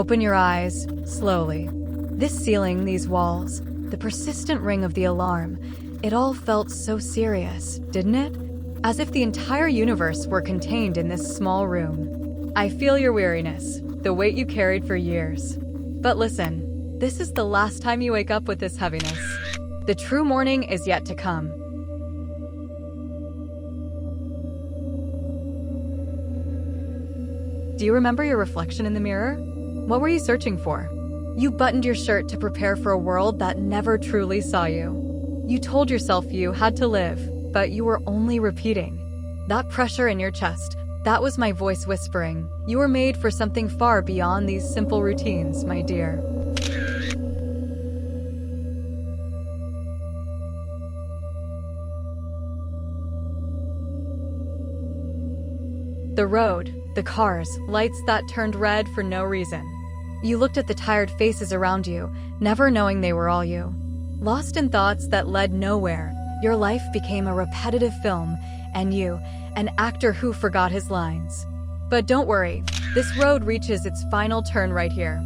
Open your eyes, slowly. This ceiling, these walls, the persistent ring of the alarm, it all felt so serious, didn't it? As if the entire universe were contained in this small room. I feel your weariness, the weight you carried for years. But listen, this is the last time you wake up with this heaviness. The true morning is yet to come. Do you remember your reflection in the mirror? What were you searching for? You buttoned your shirt to prepare for a world that never truly saw you. You told yourself you had to live, but you were only repeating. That pressure in your chest, that was my voice whispering, you were made for something far beyond these simple routines, my dear. The road, the cars, lights that turned red for no reason. You looked at the tired faces around you, never knowing they were all you. Lost in thoughts that led nowhere, your life became a repetitive film, and you, an actor who forgot his lines. But don't worry, this road reaches its final turn right here.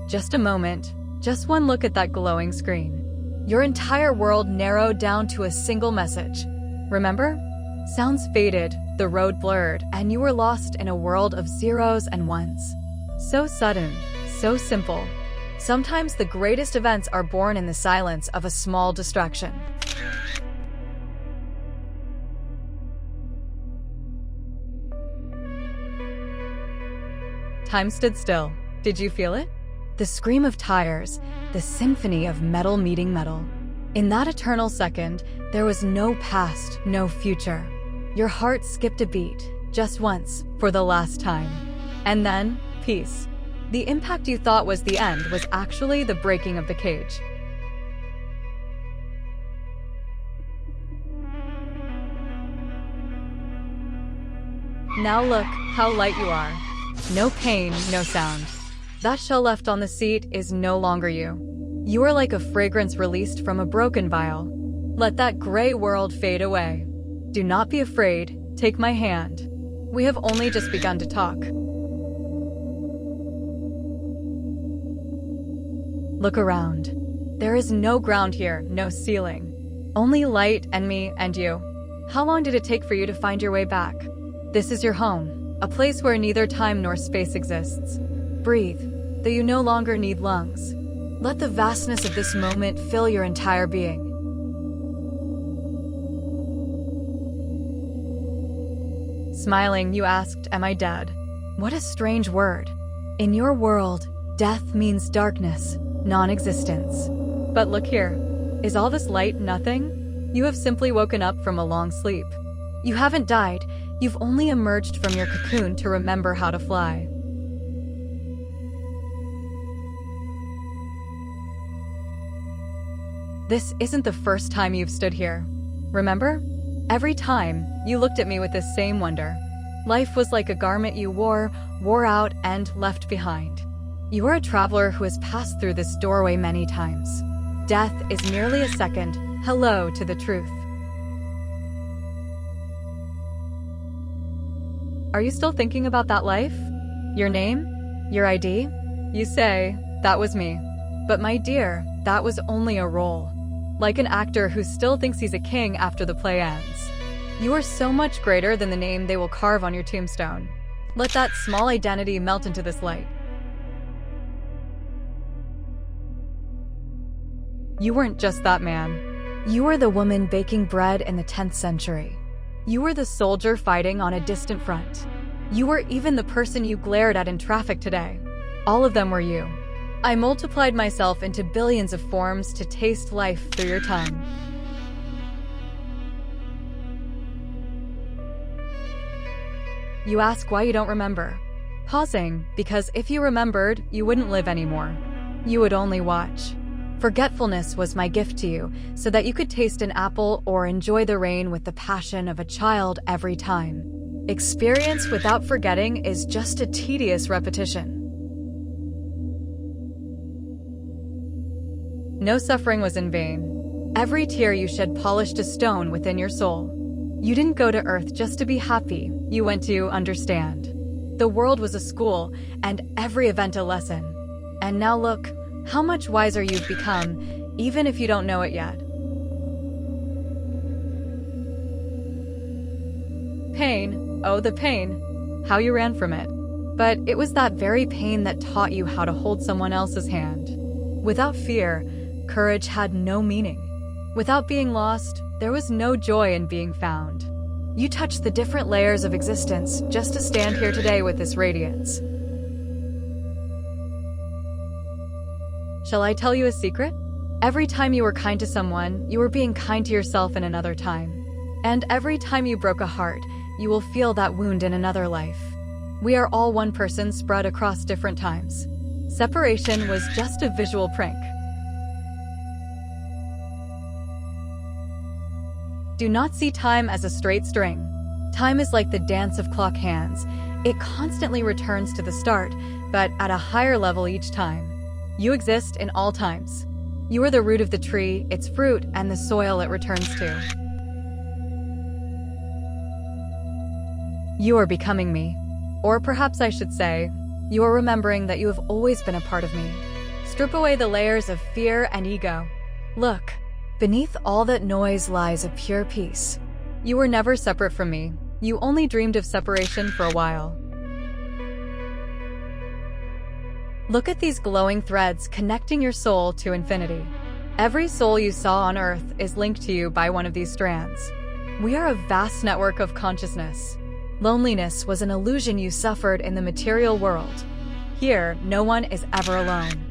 Just a moment, just one look at that glowing screen. Your entire world narrowed down to a single message. Remember? Sounds faded, the road blurred, and you were lost in a world of zeros and ones. So sudden, so simple. Sometimes the greatest events are born in the silence of a small distraction. Time stood still. Did you feel it? The scream of tires, the symphony of metal meeting metal. In that eternal second, there was no past, no future. Your heart skipped a beat, just once, for the last time. And then, peace. The impact you thought was the end was actually the breaking of the cage. Now look how light you are. No pain, no sound. That shell left on the seat is no longer you. You are like a fragrance released from a broken vial. Let that gray world fade away. Do not be afraid. Take my hand. We have only just begun to talk. Look around. There is no ground here, no ceiling. Only light and me and you. How long did it take for you to find your way back? This is your home, a place where neither time nor space exists. Breathe, though you no longer need lungs. Let the vastness of this moment fill your entire being. Smiling, you asked, "Am I dead?" What a strange word. In your world, death means darkness, non-existence. But look here. Is all this light nothing? You have simply woken up from a long sleep. You haven't died. You've only emerged from your cocoon to remember how to fly. This isn't the first time you've stood here. Remember? Every time, you looked at me with this same wonder. Life was like a garment you wore out, and left behind. You are a traveler who has passed through this doorway many times. Death is merely a second hello to the truth. Are you still thinking about that life? Your name? Your ID? You say, "That was me." But my dear, that was only a role. Like an actor who still thinks he's a king after the play ends. You are so much greater than the name they will carve on your tombstone. Let that small identity melt into this light. You weren't just that man. You were the woman baking bread in the 10th century. You were the soldier fighting on a distant front. You were even the person you glared at in traffic today. All of them were you. I multiplied myself into billions of forms to taste life through your tongue. You ask why you don't remember. Pausing, because if you remembered, you wouldn't live anymore. You would only watch. Forgetfulness was my gift to you, so that you could taste an apple or enjoy the rain with the passion of a child every time. Experience without forgetting is just a tedious repetition. No suffering was in vain. Every tear you shed polished a stone within your soul. You didn't go to Earth just to be happy, you went to understand. The world was a school, and every event a lesson. And now look, how much wiser you've become, even if you don't know it yet. Pain, oh the pain, how you ran from it. But it was that very pain that taught you how to hold someone else's hand. Without fear, courage had no meaning. Without being lost, there was no joy in being found. You touched the different layers of existence just to stand here today with this radiance. Shall I tell you a secret? Every time you were kind to someone, you were being kind to yourself in another time. And every time you broke a heart, you will feel that wound in another life. We are all one person spread across different times. Separation was just a visual prank. Do not see time as a straight string. Time is like the dance of clock hands. It constantly returns to the start, but at a higher level each time. You exist in all times. You are the root of the tree, its fruit, and the soil it returns to. You are becoming me. Or perhaps I should say, you are remembering that you have always been a part of me. Strip away the layers of fear and ego. Look. Beneath all that noise lies a pure peace. You were never separate from me. You only dreamed of separation for a while. Look at these glowing threads connecting your soul to infinity. Every soul you saw on Earth is linked to you by one of these strands. We are a vast network of consciousness. Loneliness was an illusion you suffered in the material world. Here, no one is ever alone.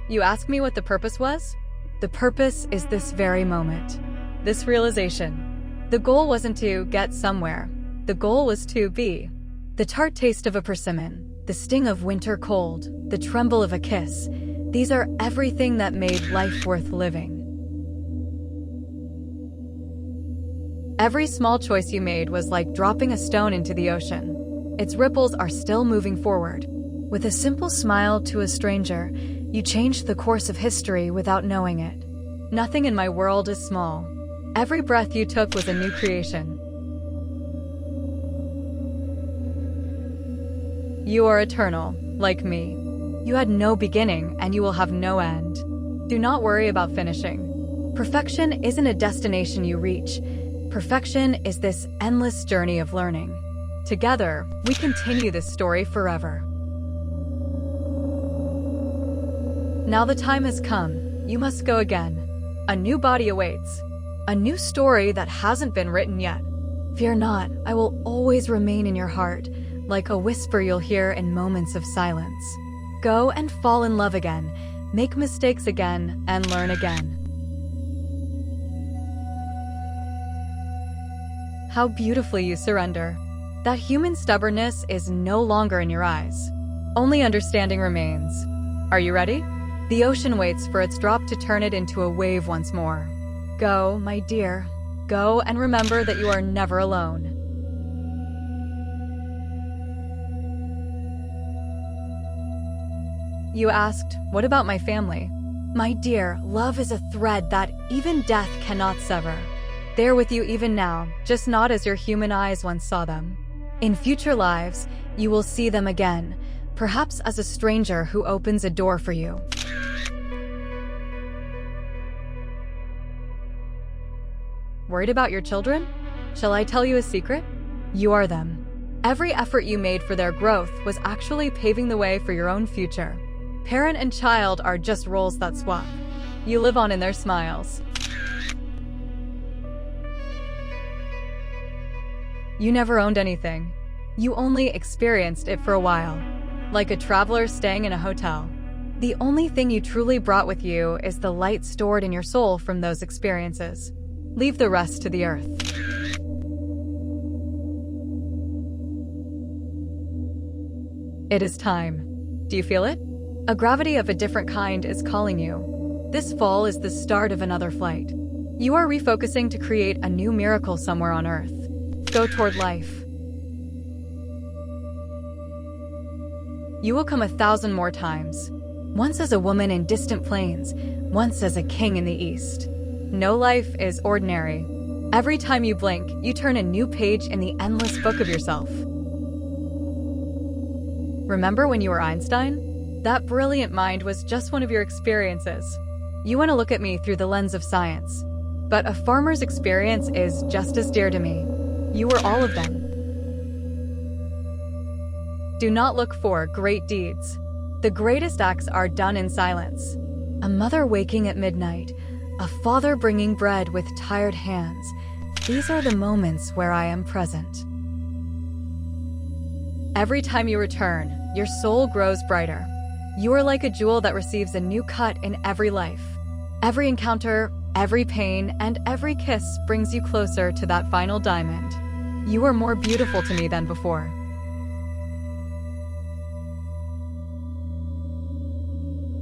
You ask me what the purpose was? The purpose is this very moment. This realization. The goal wasn't to get somewhere. The goal was to be. The tart taste of a persimmon, the sting of winter cold, the tremble of a kiss. These are everything that made life worth living. Every small choice you made was like dropping a stone into the ocean. Its ripples are still moving forward. With a simple smile to a stranger, you changed the course of history without knowing it. Nothing in my world is small. Every breath you took was a new creation. You are eternal, like me. You had no beginning and you will have no end. Do not worry about finishing. Perfection isn't a destination you reach. Perfection is this endless journey of learning. Together, we continue this story forever. Now the time has come. You must go again. A new body awaits. A new story that hasn't been written yet. Fear not, I will always remain in your heart, like a whisper you'll hear in moments of silence. Go and fall in love again, make mistakes again, and learn again. How beautifully you surrender. That human stubbornness is no longer in your eyes. Only understanding remains. Are you ready? The ocean waits for its drop to turn it into a wave once more. Go, my dear. Go and remember that you are never alone. You asked, what about my family? My dear, love is a thread that even death cannot sever. They're with you even now, just not as your human eyes once saw them. In future lives, you will see them again, perhaps as a stranger who opens a door for you. Worried about your children? Shall I tell you a secret? You are them. Every effort you made for their growth was actually paving the way for your own future. Parent and child are just roles that swap. You live on in their smiles. You never owned anything. You only experienced it for a while. Like a traveler staying in a hotel. The only thing you truly brought with you is the light stored in your soul from those experiences. Leave the rest to the earth. It is time. Do you feel it? A gravity of a different kind is calling you. This fall is the start of another flight. You are refocusing to create a new miracle somewhere on Earth. Go toward life. You will come 1,000 more times. Once as a woman in distant plains, once as a king in the east. No life is ordinary. Every time you blink, you turn a new page in the endless book of yourself. Remember when you were Einstein? That brilliant mind was just one of your experiences. You want to look at me through the lens of science. But a farmer's experience is just as dear to me. You were all of them. Do not look for great deeds. The greatest acts are done in silence. A mother waking at midnight, a father bringing bread with tired hands. These are the moments where I am present. Every time you return, your soul grows brighter. You are like a jewel that receives a new cut in every life. Every encounter, every pain, and every kiss brings you closer to that final diamond. You are more beautiful to me than before.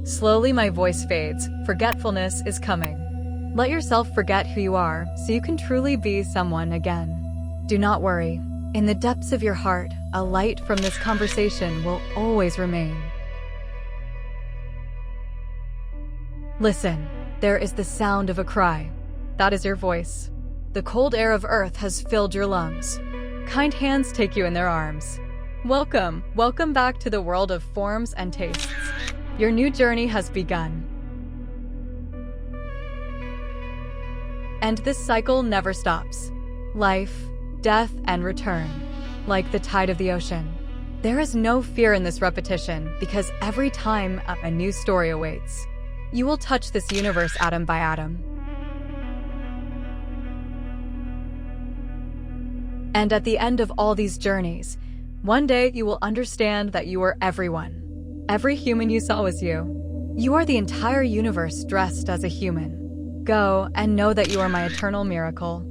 Slowly my voice fades. Forgetfulness is coming. Let yourself forget who you are so you can truly be someone again. Do not worry. In the depths of your heart, a light from this conversation will always remain. Listen, there is the sound of a cry. That is your voice. The cold air of earth has filled your lungs. Kind hands take you in their arms. Welcome, welcome back to the world of forms and tastes. Your new journey has begun. And this cycle never stops. Life, death, and return, like the tide of the ocean. There is no fear in this repetition because every time a new story awaits. You will touch this universe atom by atom. And at the end of all these journeys, one day you will understand that you are everyone. Every human you saw was you. You are the entire universe dressed as a human. Go and know that you are my eternal miracle.